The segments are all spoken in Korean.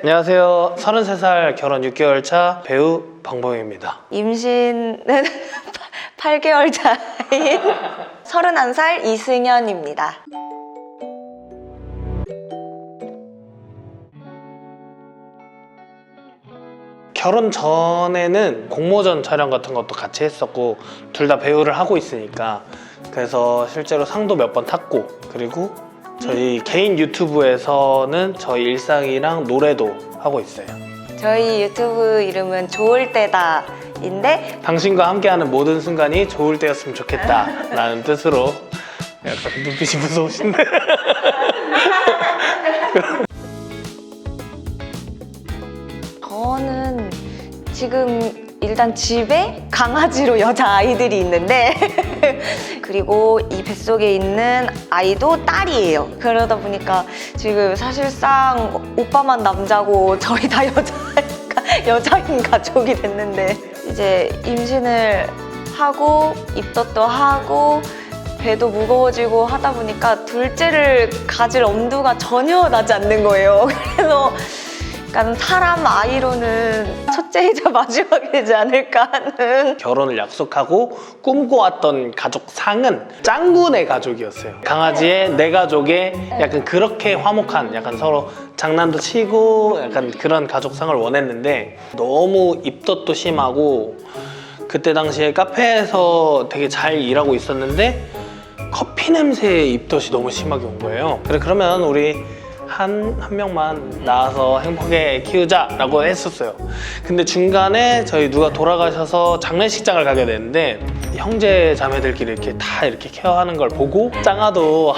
안녕하세요. 33살 결혼 6개월 차 배우 방범입니다. 임신은 8개월 차인 31살 이승현입니다. 결혼 전에는 공모전 촬영 같은 것도 같이 했었고 둘 다 배우를 하고 있으니까 그래서 실제로 상도 몇 번 탔고 그리고 저희 개인 유튜브에서는 저희 일상이랑 노래도 하고 있어요. 저희 유튜브 이름은 좋을 때다인데 당신과 함께하는 모든 순간이 좋을 때였으면 좋겠다 라는 뜻으로 약간 눈빛이 무서우신데 저는 지금 일단 집에 강아지로 여자아이들이 있는데 그리고 이 뱃속에 있는 아이도 딸이에요. 그러다 보니까 지금 사실상 오빠만 남자고 저희 다 여자인 가족이 됐는데 이제 임신을 하고 입덧도 하고 배도 무거워지고 하다 보니까 둘째를 가질 엄두가 전혀 나지 않는 거예요. 그래서 약간 사람 아이로는 첫째이자 마지막이 되지 않을까 하는. 결혼을 약속하고 꿈꿔왔던 가족상은 짱구네 가족이었어요. 강아지의 내 가족의 약간 그렇게 화목한 약간 서로 장난도 치고 약간 그런 가족상을 원했는데 너무 입덧도 심하고 그때 당시에 카페에서 되게 잘 일하고 있었는데 커피 냄새에 입덧이 너무 심하게 온 거예요. 그래 그러면 우리 한 명만 낳아서 행복하게 키우자라고 했었어요. 근데 중간에 저희 누가 돌아가셔서 장례식장을 가게 되는데 형제 자매들끼리 이렇게 다 이렇게 케어하는 걸 보고 짱아도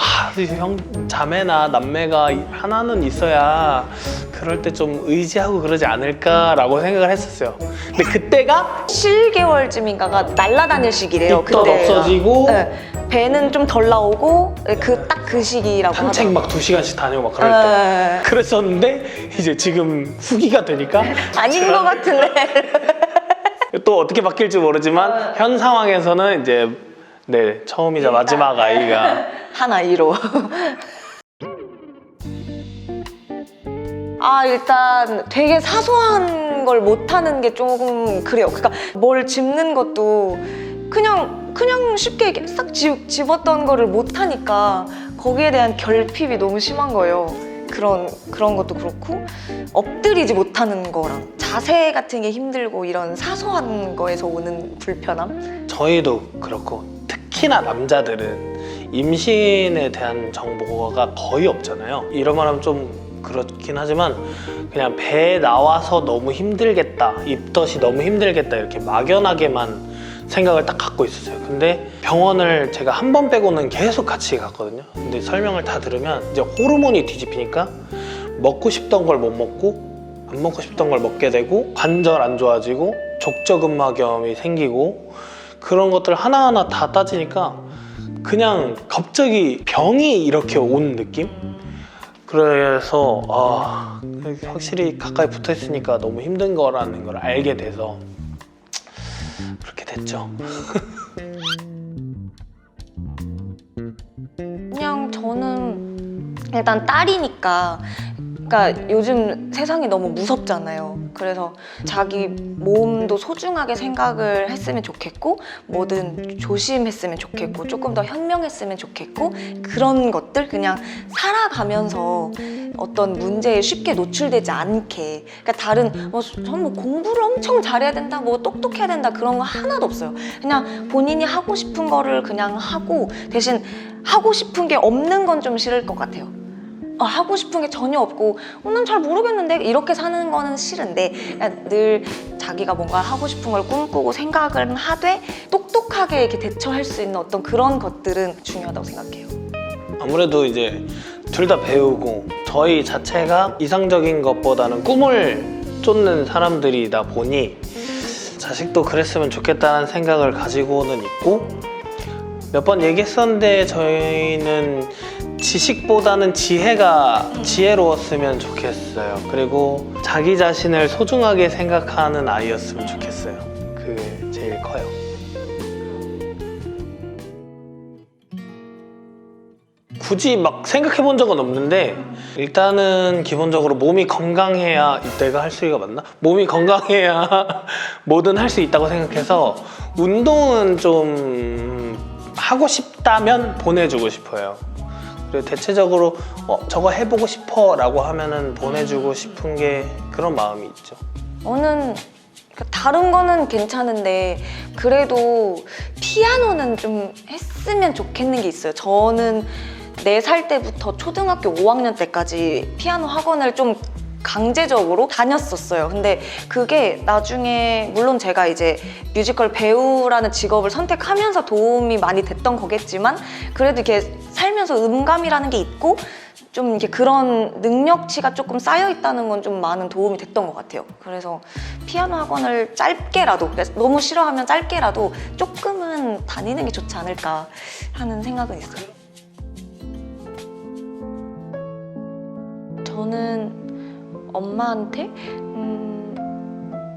형 자매나 남매가 하나는 있어야 그럴 때 좀 의지하고 그러지 않을까라고 생각을 했었어요. 근데 그때가 7개월쯤인가가 날아다닐 시기래요. 입덧 그때가. 없어지고 네, 배는 좀 덜 나오고 딱 그 시기라고 산책 막 2시간씩 다니고 막 그럴 때 그랬었는데 이제 지금 후기가 되니까 아닌 것 같은데. 또 어떻게 바뀔지 모르지만 현 상황에서는 이제 네 처음이자 마지막 아이가 한 아이로. 일단 되게 사소한 걸 못하는 게 조금 그래요. 그러니까 뭘 집는 것도 그냥 쉽게 싹 집었던 거를 못하니까 거기에 대한 결핍이 너무 심한 거예요. 그런 것도 그렇고 엎드리지 못하는 거랑 자세 같은 게 힘들고 이런 사소한 거에서 오는 불편함? 저희도 그렇고 특히나 남자들은 임신에 대한 정보가 거의 없잖아요. 이런 말 하면 좀 그렇긴 하지만 그냥 배에 나와서 너무 힘들겠다, 입덧이 너무 힘들겠다 이렇게 막연하게만 생각을 딱 갖고 있었어요. 근데 병원을 제가 한 번 빼고는 계속 같이 갔거든요. 근데 설명을 다 들으면 이제 호르몬이 뒤집히니까 먹고 싶던 걸 못 먹고 안 먹고 싶던 걸 먹게 되고 관절 안 좋아지고 족저근막염이 생기고 그런 것들 하나하나 다 따지니까 그냥 갑자기 병이 이렇게 온 느낌? 그래서 확실히 가까이 붙어 있으니까 너무 힘든 거라는 걸 알게 돼서 그렇게 됐죠. 그냥 저는 일단 딸이니까 그러니까 요즘 세상이 너무 무섭잖아요. 그래서 자기 몸도 소중하게 생각을 했으면 좋겠고 뭐든 조심했으면 좋겠고 조금 더 현명했으면 좋겠고 그런 것들 그냥 살아가면서 어떤 문제에 쉽게 노출되지 않게 그러니까 다른 전 공부를 엄청 잘해야 된다 뭐 똑똑해야 된다 그런 거 하나도 없어요. 그냥 본인이 하고 싶은 거를 그냥 하고 대신 하고 싶은 게 없는 건 좀 싫을 것 같아요. 하고 싶은 게 전혀 없고 난 잘 모르겠는데 이렇게 사는 거는 싫은데 그냥 늘 자기가 뭔가 하고 싶은 걸 꿈꾸고 생각을 하되 똑똑하게 이렇게 대처할 수 있는 어떤 그런 것들은 중요하다고 생각해요. 아무래도 이제 둘 다 배우고 저희 자체가 이상적인 것보다는 꿈을 쫓는 사람들이다 보니 자식도 그랬으면 좋겠다는 생각을 가지고는 있고 몇 번 얘기했었는데 저희는 지식보다는 지혜로웠으면 좋겠어요. 그리고 자기 자신을 소중하게 생각하는 아이였으면 좋겠어요. 그게 제일 커요. 굳이 막 생각해 본 적은 없는데 일단은 기본적으로 몸이 건강해야 내가 할 수 있가 맞나? 몸이 건강해야 뭐든 할 수 있다고 생각해서 운동은 좀 하고 싶다면 보내주고 싶어요. 그리고 대체적으로 저거 해보고 싶어 라고 하면은 보내주고 싶은 게 그런 마음이 있죠. 저는 다른 거는 괜찮은데 그래도 피아노는 좀 했으면 좋겠는 게 있어요. 저는 4살 때부터 초등학교 5학년 때까지 피아노 학원을 좀 강제적으로 다녔었어요. 근데 그게 나중에 물론 제가 이제 뮤지컬 배우라는 직업을 선택하면서 도움이 많이 됐던 거겠지만 그래도 이렇게 살면서 음감이라는 게 있고 좀 이렇게 그런 능력치가 조금 쌓여 있다는 건 좀 많은 도움이 됐던 것 같아요. 그래서 피아노 학원을 짧게라도, 너무 싫어하면 짧게라도 조금은 다니는 게 좋지 않을까 하는 생각은 있어요. 저는 엄마한테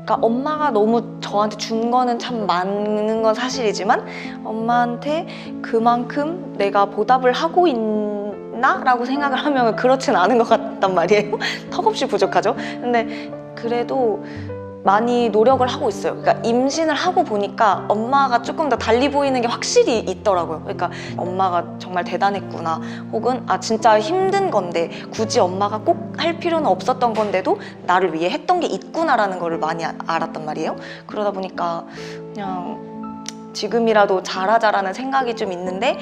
그러니까 엄마가 너무 저한테 준 거는 참 많은 건 사실이지만 엄마한테 그만큼 내가 보답을 하고 있나? 라고 생각을 하면 그렇진 않은 것 같단 말이에요. 턱없이 부족하죠. 근데 그래도 많이 노력을 하고 있어요. 그러니까 임신을 하고 보니까 엄마가 조금 더 달리 보이는 게 확실히 있더라고요. 그러니까 엄마가 정말 대단했구나. 혹은 진짜 힘든 건데 굳이 엄마가 꼭 할 필요는 없었던 건데도 나를 위해 했던 게 있구나라는 걸 많이 알았단 말이에요. 그러다 보니까 그냥 지금이라도 잘하자라는 생각이 좀 있는데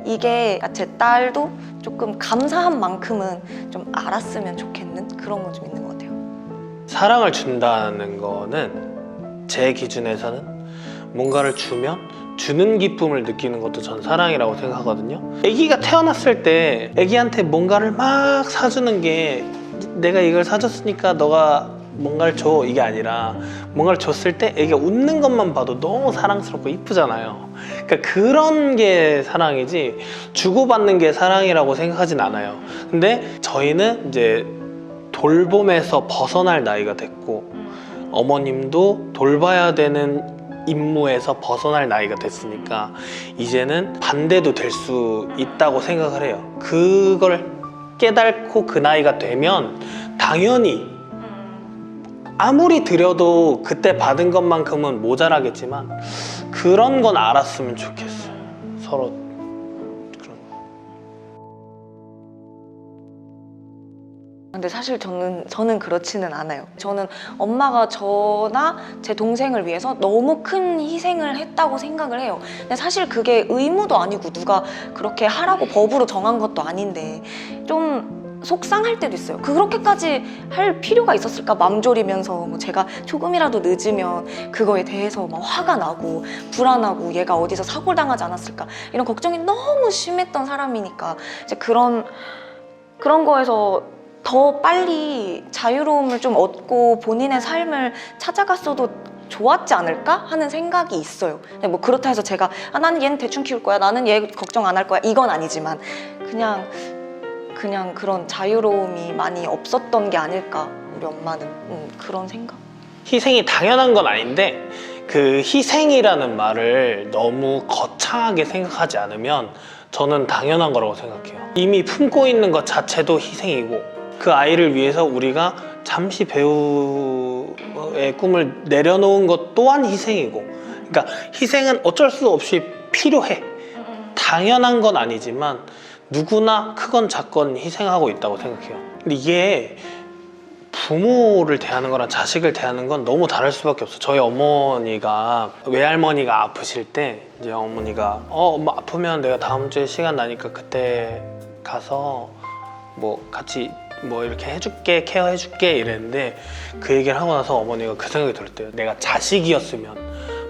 이게 제 딸도 조금 감사한 만큼은 좀 알았으면 좋겠는 그런 건 좀 있는 것 같아요. 사랑을 준다는 거는 제 기준에서는 뭔가를 주면 주는 기쁨을 느끼는 것도 전 사랑이라고 생각하거든요. 아기가 태어났을 때 아기한테 뭔가를 막 사주는 게 내가 이걸 사줬으니까 너가 뭔가를 줘 이게 아니라 뭔가를 줬을 때 아기가 웃는 것만 봐도 너무 사랑스럽고 이쁘잖아요. 그러니까 그런 게 사랑이지 주고받는 게 사랑이라고 생각하진 않아요. 근데 저희는 이제 돌봄에서 벗어날 나이가 됐고 어머님도 돌봐야 되는 임무에서 벗어날 나이가 됐으니까 이제는 반대도 될 수 있다고 생각을 해요. 그걸 깨닫고 그 나이가 되면 당연히 아무리 드려도 그때 받은 것만큼은 모자라겠지만 그런 건 알았으면 좋겠어요. 서로 그런 거. 근데 사실 저는 그렇지는 않아요. 저는 엄마가 저나 제 동생을 위해서 너무 큰 희생을 했다고 생각을 해요. 근데 사실 그게 의무도 아니고 누가 그렇게 하라고 법으로 정한 것도 아닌데 좀 속상할 때도 있어요. 그렇게까지 할 필요가 있었을까? 맘졸이면서 뭐 제가 조금이라도 늦으면 그거에 대해서 막 화가 나고 불안하고 얘가 어디서 사고를 당하지 않았을까? 이런 걱정이 너무 심했던 사람이니까 이제 그런 거에서 더 빨리 자유로움을 좀 얻고 본인의 삶을 찾아갔어도 좋았지 않을까 하는 생각이 있어요. 근데 뭐 그렇다 해서 제가 나는 얘는 대충 키울 거야, 나는 얘 걱정 안 할 거야 이건 아니지만 그냥 그런 자유로움이 많이 없었던 게 아닐까 우리 엄마는 그런 생각. 희생이 당연한 건 아닌데 그 희생이라는 말을 너무 거창하게 생각하지 않으면 저는 당연한 거라고 생각해요. 이미 품고 있는 것 자체도 희생이고 그 아이를 위해서 우리가 잠시 배우의 꿈을 내려놓은 것 또한 희생이고 그러니까 희생은 어쩔 수 없이 필요해. 당연한 건 아니지만 누구나 크건 작건 희생하고 있다고 생각해요. 근데 이게 부모를 대하는 거랑 자식을 대하는 건 너무 다를 수밖에 없어. 저희 어머니가 외할머니가 아프실 때 이제 어머니가 엄마 아프면 내가 다음 주에 시간 나니까 그때 가서 뭐 같이 뭐 이렇게 해줄게 케어해줄게 이랬는데 그 얘기를 하고 나서 어머니가 그 생각이 들었대요. 내가 자식이었으면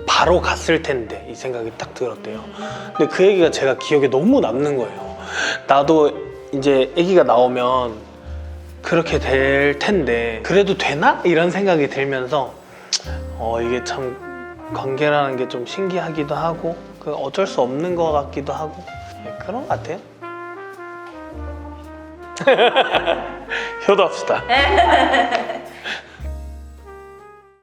바로 갔을 텐데 이 생각이 딱 들었대요. 근데 그 얘기가 제가 기억에 너무 남는 거예요. 나도 이제 아기가 나오면 그렇게 될 텐데 그래도 되나? 이런 생각이 들면서 이게 참 관계라는 게 좀 신기하기도 하고 그 어쩔 수 없는 것 같기도 하고 그런 것 같아요. 효도합시다.